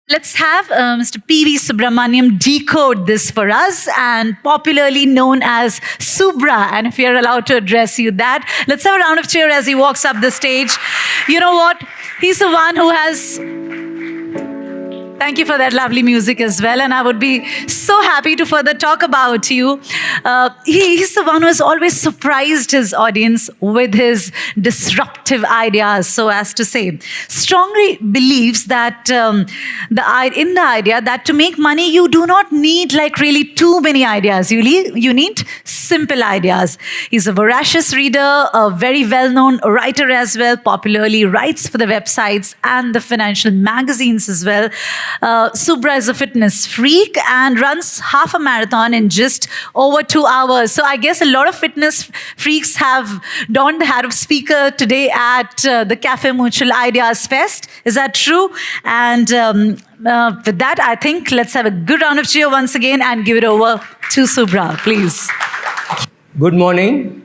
Let's have Mr. P.V. Subramanyam decode this for us, and popularly known as Subra. And if you're allowed to address you that, let's have a round of cheer as he walks up the stage. You know what? He's the one who has. Thank you for that lovely music as well. And I would be so happy to further talk about you. He's the one who has always surprised his audience with his disruptive ideas, so as to say. Strongly believes that in the idea that to make money, you do not need like really too many ideas. You need simple ideas. He's a voracious reader, a very well-known writer as well, popularly writes for the websites and the financial magazines as well. Subra is a fitness freak and runs half a marathon in just over 2 hours. So I guess a lot of fitness freaks have donned the hat of speaker today at the Cafemutual Ideas Fest. Is that true? And with that, I think let's have a good round of cheer once again and give it over to Subra, please. Good morning.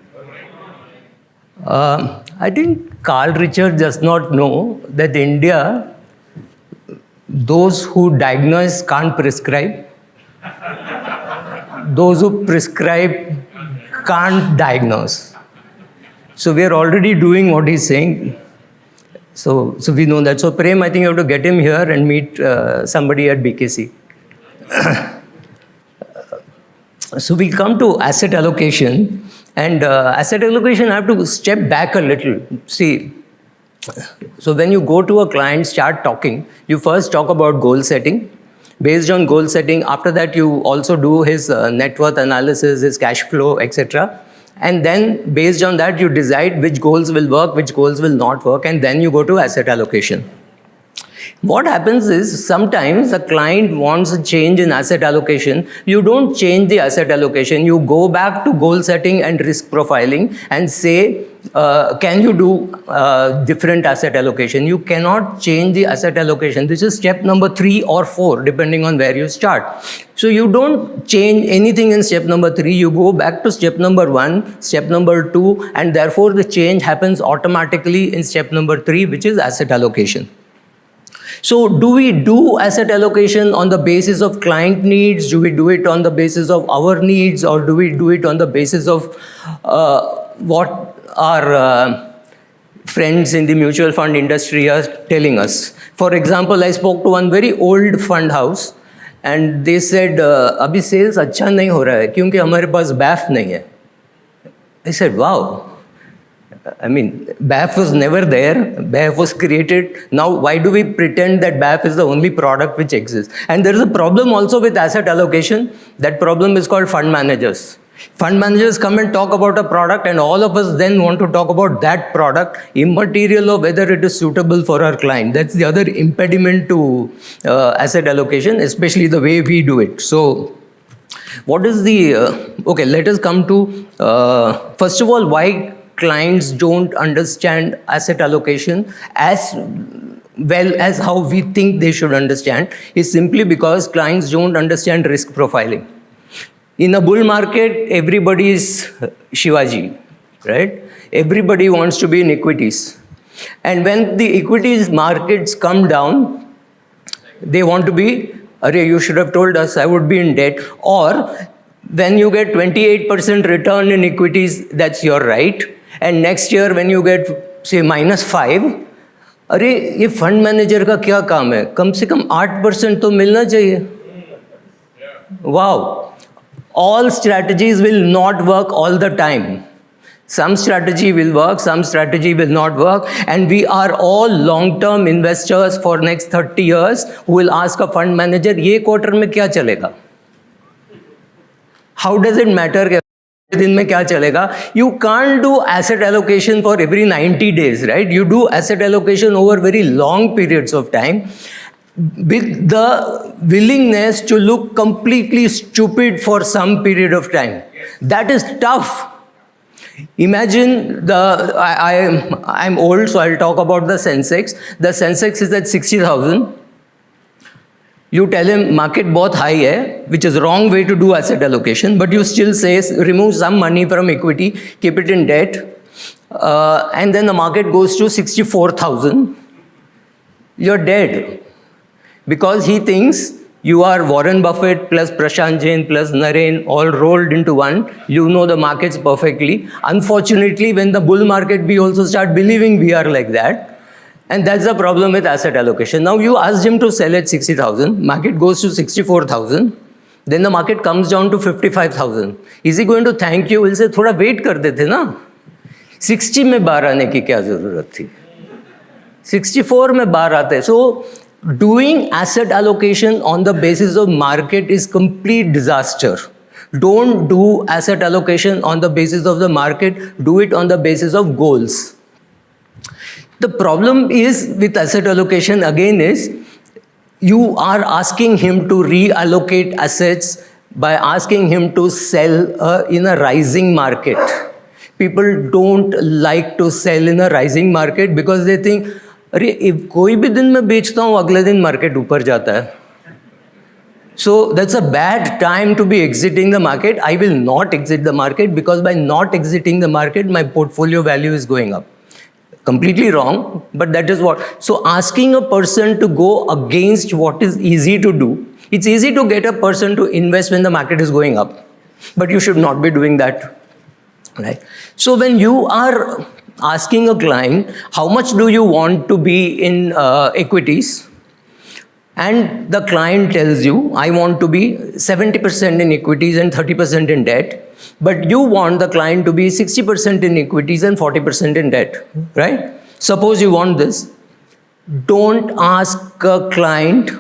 I think Carl Richard does not know that India, those who diagnose can't prescribe. Those who prescribe can't diagnose. So we are already doing what he's saying. So we know that. So Prem, I think you have to get him here and meet somebody at BKC. So we come to asset allocation. And asset allocation, I have to step back a little. See, so when you go to a client, start talking, you first talk about goal setting. Based on goal setting, after that you also do his net worth analysis, his cash flow, etc. And then based on that, you decide which goals will work, which goals will not work, and then you go to asset allocation. What happens is sometimes the client wants a change in asset allocation. You don't change the asset allocation. You go back to goal setting and risk profiling and say, can you do different asset allocation? You cannot change the asset allocation. This is step number 3 or 4, depending on where you start. So you don't change anything in step number 3. You go back to step number 1, step number 2, and therefore the change happens automatically in step number 3, which is asset allocation. So do we do asset allocation on the basis of client needs? Do we do it on the basis of our needs? Or do we do it on the basis of what our friends in the mutual fund industry are telling us? For example, I spoke to one very old fund house and they said, "Abhi sales अच्छा नहीं हो रहा है क्योंकि हमारे पास BAF नहीं है." I said, wow. I mean, BAF was never there. BAF was created. Now, why do we pretend that BAF is the only product which exists? And there is a problem also with asset allocation. That problem is called fund managers. Fund managers come and talk about a product and all of us then want to talk about that product, immaterial of whether it is suitable for our client. That's the other impediment to asset allocation, especially the way we do it. So, what is the... okay, let us come to, first of all, why clients don't understand asset allocation as well as how we think they should understand is simply because clients don't understand risk profiling. In a bull market, everybody is Shivaji, right? Everybody wants to be in equities. And when the equities markets come down, they want to be, "Arey, you should have told us, I would be in debt." Or when you get 28% return in equities, that's your right. And next year when you get say -5, अरे ये fund manager का क्या काम है, कम से कम 8% तो मिलना चाहिए. Wow, all strategies will not work all the time. Some strategy will work, some strategy will not work, and we are all long-term investors for next 30 years who will ask a fund manager, ये quarter में क्या चलेगा? How does it matter? दिन में क्या चलेगा? You can't do asset allocation for every 90 days, right? You do asset allocation over very long periods of time with the willingness to look completely stupid for some period of time. That is tough. Imagine I'm old, so I'll talk about the Sensex. The Sensex is at 60,000. You tell him market बहुत high है, which is wrong way to do asset allocation, but you still say remove some money from equity, keep it in debt, and then the market goes to 64,000. You're dead. because he thinks you are Warren Buffett plus Prashant Jain plus Naren all rolled into one. You know the markets perfectly. Unfortunately, when the bull market, we also start believing we are like that. And that's the problem with asset allocation. Now you asked him to sell at 60,000, market goes to 64,000, then the market comes down to 55,000. Is he going to thank you? He'll say, थोड़ा wait कर देते ना. 60 में बाहर आने की क्या जरूरत थी? 64 में बाहर आते. So doing asset allocation on the basis of market is complete disaster. Don't do asset allocation on the basis of the market. Do it on the basis of goals. The problem is with asset allocation again is you are asking him to reallocate assets by asking him to sell in a rising market. People don't like to sell in a rising market because they think, अरे कोई भी दिन मैं बेचता हूँ अगले दिन market ऊपर जाता है. So that's a bad time to be exiting the market. I will not exit the market because by not exiting the market, my portfolio value is going up. Completely wrong, but that is what. So asking a person to go against what is easy to do, it's easy to get a person to invest when the market is going up, but you should not be doing that, right? So when you are asking a client, how much do you want to be in equities? And the client tells you, I want to be 70% in equities and 30% in debt. But you want the client to be 60% in equities and 40% in debt, right? Suppose you want this. Don't ask a client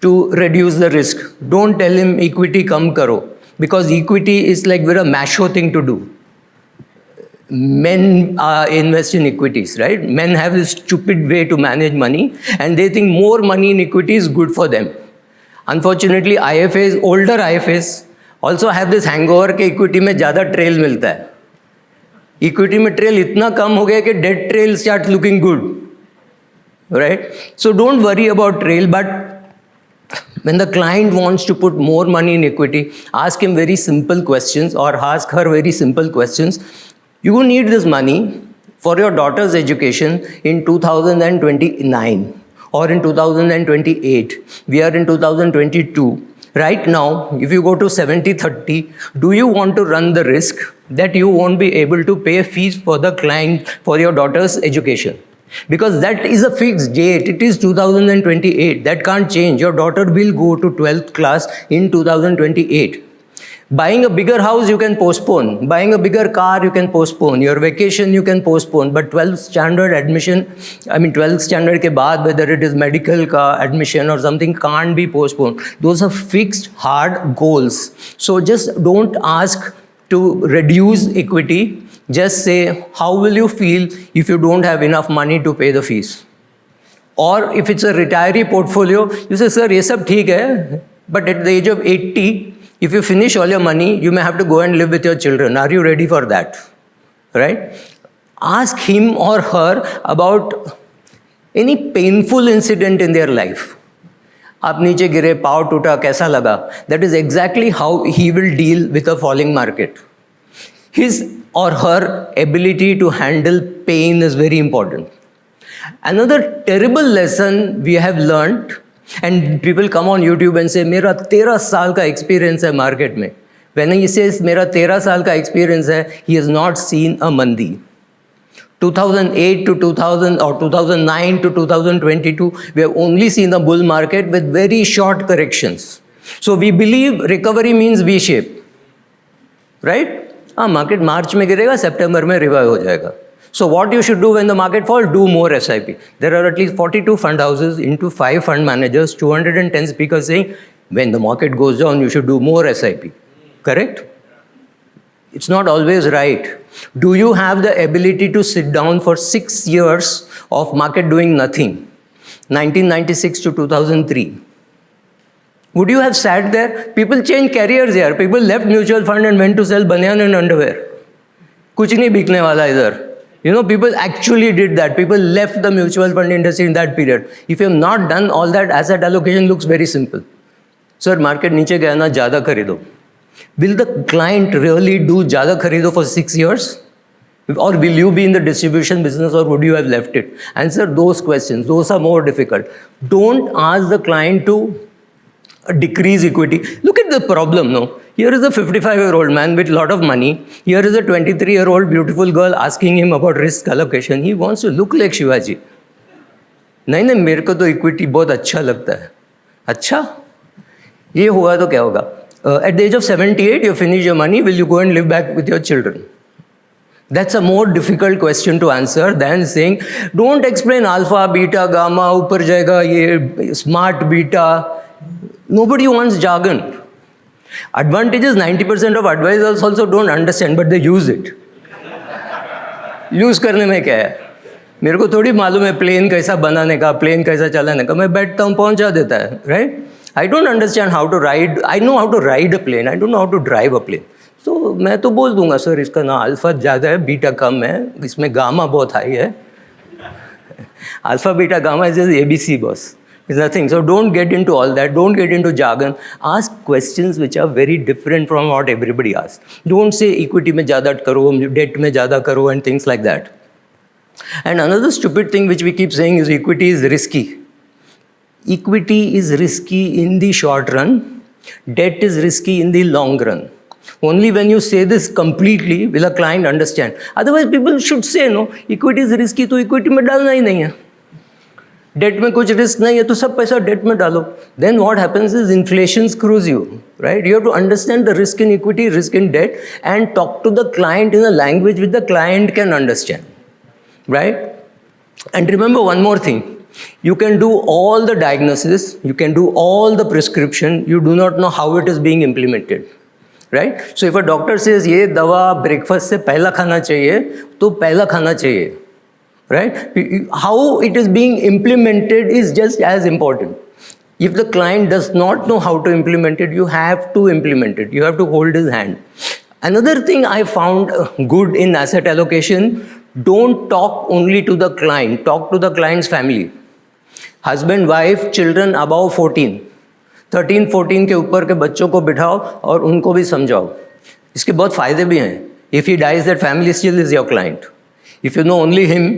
to reduce the risk. Don't tell him equity kam karo. Because equity is like very macho thing to do. Men invest in equities, right? Men have this stupid way to manage money and they think more money in equity is good for them. Unfortunately, IFAs, older IFAs, also have this hangover कि equity में ज़्यादा trail मिलता है. Equity में trail इतना कम हो गया कि debt trail starts looking good, right? So don't worry about trail, but when the client wants to put more money in equity, ask him very simple questions or ask her very simple questions. You need this money for your daughter's education in 2029 or in 2028. We are in 2022. Right now, if you go to 70-30, do you want to run the risk that you won't be able to pay fees for the client for your daughter's education? Because that is a fixed date. It is 2028. That can't change. Your daughter will go to 12th class in 2028. Buying a bigger house, you can postpone. Buying a bigger car, you can postpone. Your vacation, you can postpone. But 12th standard admission, 12th standard ke baad, whether it is medical ka admission or something, can't be postponed. Those are fixed, hard goals. So just don't ask to reduce equity. Just say, how will you feel if you don't have enough money to pay the fees? Or if it's a retiree portfolio, you say, sir, ye sab theek hai, but at the age of 80, if you finish all your money, you may have to go and live with your children. Are you ready for that? Right? Ask him or her about any painful incident in their life. आप नीचे गिरे, पाँव टूटा, कैसा लगा? That is exactly how he will deal with a falling market. His or her ability to handle pain is very important. Another terrible lesson we have learned, and people come on YouTube and say, मेरा 13 साल का experience है market में. When he says मेरा 13 साल का experience है, he has not seen a mandi. 2008 to 2000 or 2009 to 2022, we have only seen the bull market with very short corrections. So we believe recovery means V-shape, right? Market March में गिरेगा, September में revive हो जाएगा. So what you should do when the market falls? Do more SIP. There are at least 42 fund houses into 5 fund managers, 210 speakers saying, when the market goes down, you should do more SIP. Correct? It's not always right. Do you have the ability to sit down for 6 years of market doing nothing? 1996 to 2003. Would you have sat there? People change careers here. People left mutual fund and went to sell banyan and underwear. कुछ नहीं बिकने वाला इधर. You know, people actually did that. People left the mutual fund industry in that period. If you have not done all that, asset allocation looks very simple. Sir, market नीचे गया ना, ज़्यादा खरीदो. Will the client really do ज़्यादा खरीदो for 6 years? Or will you be in the distribution business or would you have left it? Answer those questions. Those are more difficult. Don't ask the client to decrease equity. Look at the problem, no? Here is a 55-year-old man with a lot of money. Here is a 23-year-old beautiful girl asking him about risk allocation. He wants to look like Shivaji. नहीं नहीं, मेरे को तो equity बहुत अच्छा लगता है. अच्छा, ये हुआ तो क्या होगा? At the age of 78, you finish your money. Will you go and live back with your children? That's a more difficult question to answer than saying, don't explain alpha, beta, gamma, ऊपर जाएगा ये smart beta. Nobody wants jargon. Advantage is 90% of advisors also don't understand, but they use it. Use करने में क्या है? मेरे को थोड़ी मालूम है प्लेन कैसा बनाने का, प्लेन कैसा चलाने का. मैं बैठता हूँ, पहुँचा देता है, right? I don't understand how to ride. I know how to ride a plane. I don't know how to drive a plane. So मैं तो बोल दूंगा, सर इसका ना अल्फा ज़्यादा है, बीटा कम है, इसमें गामा बहुत हाई है. Alpha, beta, gamma is just ABC, boss. It's nothing. So don't get into all that. Don't get into jargon. Ask questions which are very different from what everybody asks. Don't say equity में ज़्यादा करो, debt में ज़्यादा करो, and things like that. And another stupid thing which we keep saying is equity is risky. Equity is risky in the short run. Debt is risky in the long run. Only when you say this completely will a client understand. Otherwise, people should say, no, equity is risky, तो equity में डालना ही नहीं है. Debt में कुछ risk नहीं है, तो सब पैसा debt में डालो. Then what happens is inflation screws you, right? You have to understand the risk in equity, risk in debt, and talk to the client in a language which the client can understand, right? And remember one more thing. You can do all the diagnosis, you can do all the prescription, you do not know how it is being implemented. Right? So if a doctor says ये दवा breakfast से पहला खाना चाहिए, तो पहला खाना चाहिए. Right? How it is being implemented is just as important. If the client does not know how to implement it, you have to implement it. You have to hold his hand. Another thing I found good in asset allocation, don't talk only to the client, talk to the client's family. Husband, wife, children above 14. 13-14 के ऊपर के बच्चों को बिठाओ और उनको भी समझाओ. इसके बहुत फ़ायदे भी हैं. If he dies, that family still is your client. If you know only him,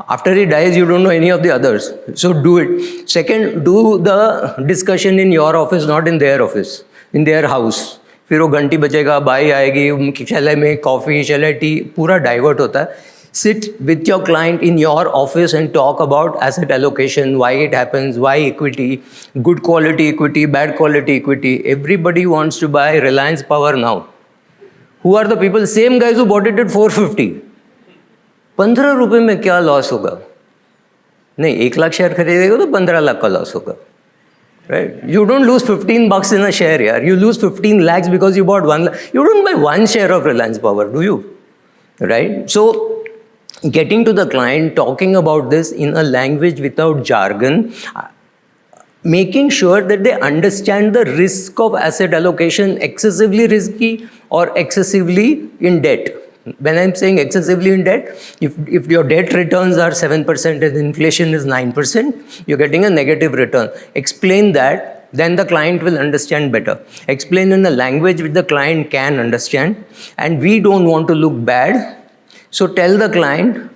after he dies, you don't know any of the others. So do it. Second, do the discussion in your office, not in their office, in their house. फिर वो घंटी बजेगा, by आएगी, चले में coffee, चले T, पूरा divert होता है. Sit with your client in your office and talk about asset allocation, why it happens, why equity, good quality equity, bad quality equity. Everybody wants to buy Reliance Power now. Who are the people? Same guys who bought it at 450. 15 रुपए में क्या loss होगा? नहीं, 1 lakh share खरीदेगा तो 15 लाख का loss होगा. Right? You don't lose 15 bucks in a share, yaar. You lose 15 lakhs because you bought 1 lakh. You don't buy one share of Reliance Power, do you? Right? So, getting to the client, talking about this in a language without jargon, making sure that they understand the risk of asset allocation, excessively risky or excessively in debt. When I'm saying excessively in debt, if your debt returns are 7% and inflation is 9%, you're getting a negative return. Explain that, then the client will understand better. Explain in a language which the client can understand. And we don't want to look bad. So tell the client,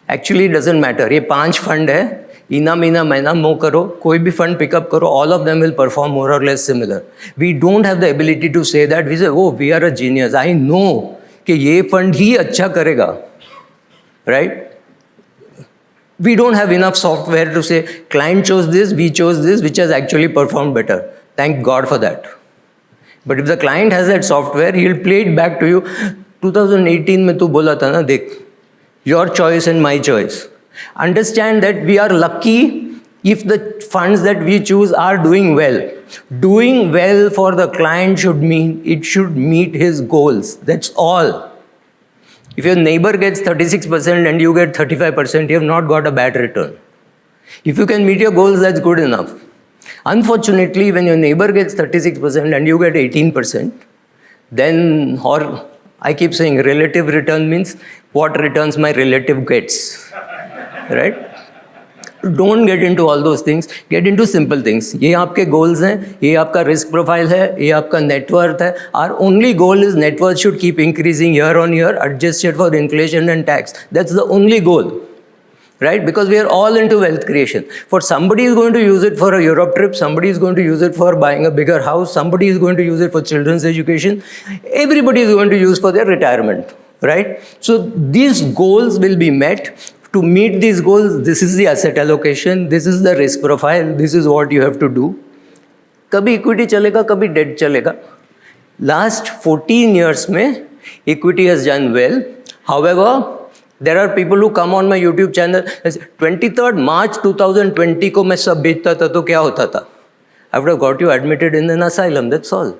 actually it doesn't matter. ये 5 fund है, इना मीना महीना मो करो, कोई भी fund pick up करो, all of them will perform more or less similar. We don't have the ability to say that. We say, oh, we are a genius. I know कि ये fund ही अच्छा करेगा, right? We don't have enough software to say, client chose this, we chose this, which has actually performed better. Thank God for that. But if the client has that software, he'll play it back to you. 2018 में तू बोला था ना, देख, your choice and my choice. Understand that we are lucky if the funds that we choose are doing well. Doing well for the client should mean it should meet his goals. That's all. If your neighbor gets 36% and you get 35%, you have not got a bad return. If you can meet your goals, that's good enough. Unfortunately, when your neighbor gets 36% and you get 18%, then, or I keep saying relative return means what returns my relative gets, right? Don't get into all those things. Get into simple things. ये आपके goals हैं, ये आपका risk profile है, ये आपका net worth है. Our only goal is net worth should keep increasing year on year, adjusted for inflation and tax. That's the only goal. Right? Because we are all into wealth creation. For somebody is going to use it for a Europe trip, somebody is going to use it for buying a bigger house, somebody is going to use it for children's education, everybody is going to use for their retirement. Right? So these goals will be met. To meet these goals, this is the asset allocation, this is the risk profile, this is what you have to do. कभी equity चलेगा, कभी debt चलेगा. Last 14 years में equity has done well. However, there are people who come on my YouTube channel and say, 23rd March 2020 को मैं सब बेचता था तो क्या होता था? I would have got you admitted in an asylum, that's all.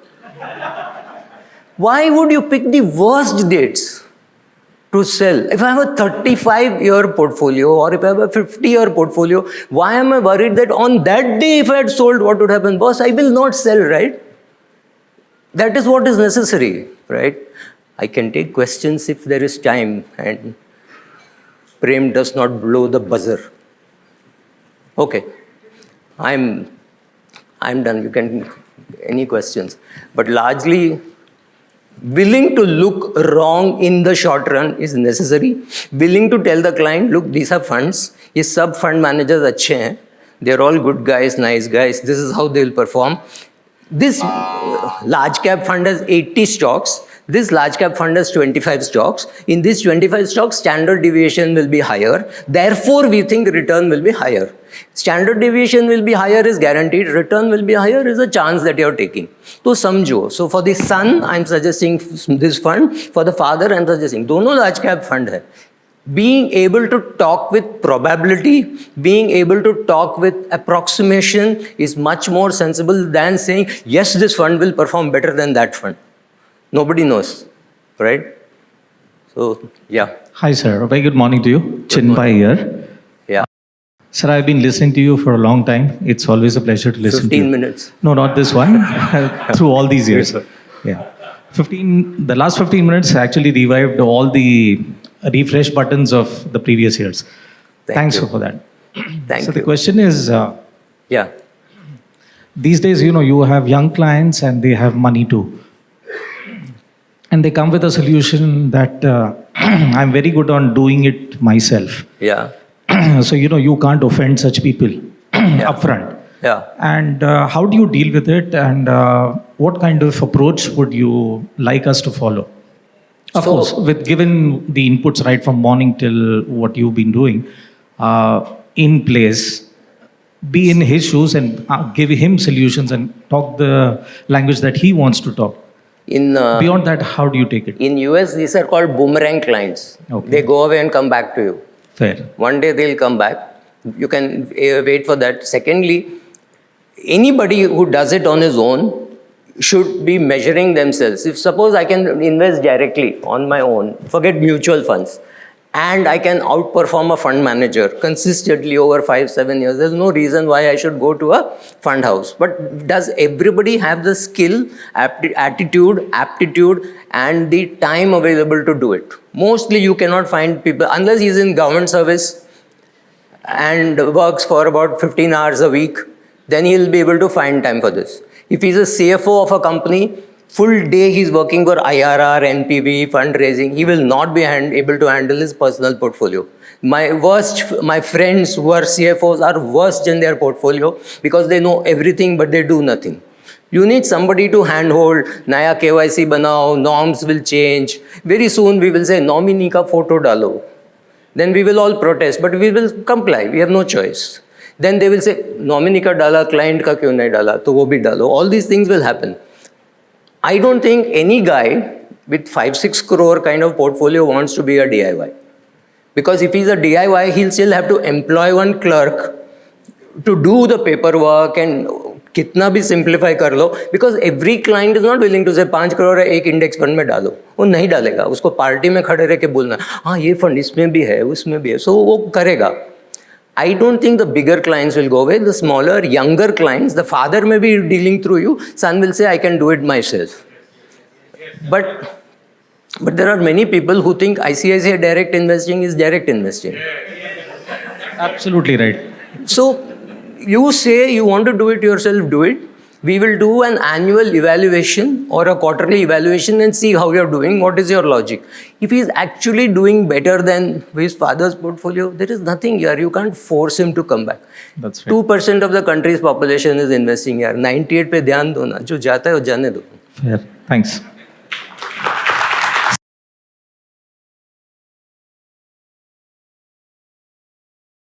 Why would you pick the worst dates to sell? If I have a 35-year portfolio or if I have a 50-year portfolio, why am I worried that on that day if I had sold, what would happen? Boss, I will not sell, right? That is what is necessary, right? I can take questions if there is time and Prem does not blow the buzzer. Okay, I'm done. You can, any questions. But largely, willing to look wrong in the short run is necessary. Willing to tell the client, look, these are funds. ये सब fund managers अच्छे हैं. They're all good guys, nice guys. This is how they'll perform. This large cap fund has 80 stocks. This large cap fund has 25 stocks. In these 25 stocks, standard deviation will be higher. Therefore, we think return will be higher. Standard deviation will be higher is guaranteed. Return will be higher is a chance that you're taking. So, samjho. So, for the son, I'm suggesting this fund. For the father, I'm suggesting. दोनों large cap fund hai. Being able to talk with probability, being able to talk with approximation is much more sensible than saying, yes, this fund will perform better than that fund. Nobody knows, right? So, yeah. Hi, sir. A very good morning to you. Chinpai here. Yeah. Sir, I've been listening to you for a long time. It's always a pleasure to listen to you. 15 minutes. No, not this one. Through all these years. Yes, sir. Yeah. The last 15 minutes actually revived all the refresh buttons of the previous years. Thanks you. for that. Thank so you. the question is, Yeah. these days, you have young clients and they have money too. And they come with a solution that I'm very good on doing it myself. Yeah. So, you can't offend such people upfront. Yeah. And how do you deal with it? And what kind of approach would you like us to follow? Of course, with given the inputs right from morning till what you've been doing in place, be in his shoes and give him solutions and talk the language that he wants to talk. Beyond that, how do you take it? In US, these are called boomerang clients. Okay. They go away and come back to you. Fair. One day they'll come back. You can wait for that. Secondly, anybody who does it on his own should be measuring themselves. If suppose I can invest directly on my own, forget mutual funds, and I can outperform a fund manager consistently over 5-7 years, there's no reason why I should go to a fund house. But does everybody have the skill, attitude, aptitude, and the time available to do it? Mostly you cannot find people, unless he's in government service and works for about 15 hours a week, then he'll be able to find time for this. If he's a CFO of a company, full day he's working for IRR, NPV, fundraising, he will not be able to handle his personal portfolio. My friends who are CFOs are worst in their portfolio because they know everything but they do nothing. You need somebody to handhold, naya KYC banao, norms will change. Very soon we will say, nominee ka photo dalo. Then we will all protest, but we will comply. We have no choice. Then they will say, nominee ka dala, client ka kyun nahi dala, to wo bhi dalo. All these things will happen. I don't think any guy with 5-6 crore kind of portfolio wants to be a DIY. Because if he's a DIY, he'll still have to employ one clerk to do the paperwork and kitna bhi simplify kar lo. Because every client is not willing to say 5 crore है एक index fund में डालो. वो नहीं डालेगा. उसको party में खड़े रह के बोलना, हाँ ये fund इसमें भी है, उसमें भी है. So वो करेगा. I don't think the bigger clients will go away. The smaller, younger clients, the father may be dealing through you, son will say, I can do it myself. But there are many people who think ICICI direct investing is direct investing. Absolutely right. So you say you want to do it yourself, do it. We will do an annual evaluation or a quarterly evaluation and see how you're doing. What is your logic? If he's actually doing better than his father's portfolio, there is nothing here. You can't force him to come back. That's right. 2% of the country's population is investing here. 98 पे ध्यान दो ना. जो जाता है वो जाने दो. Fair. Thanks.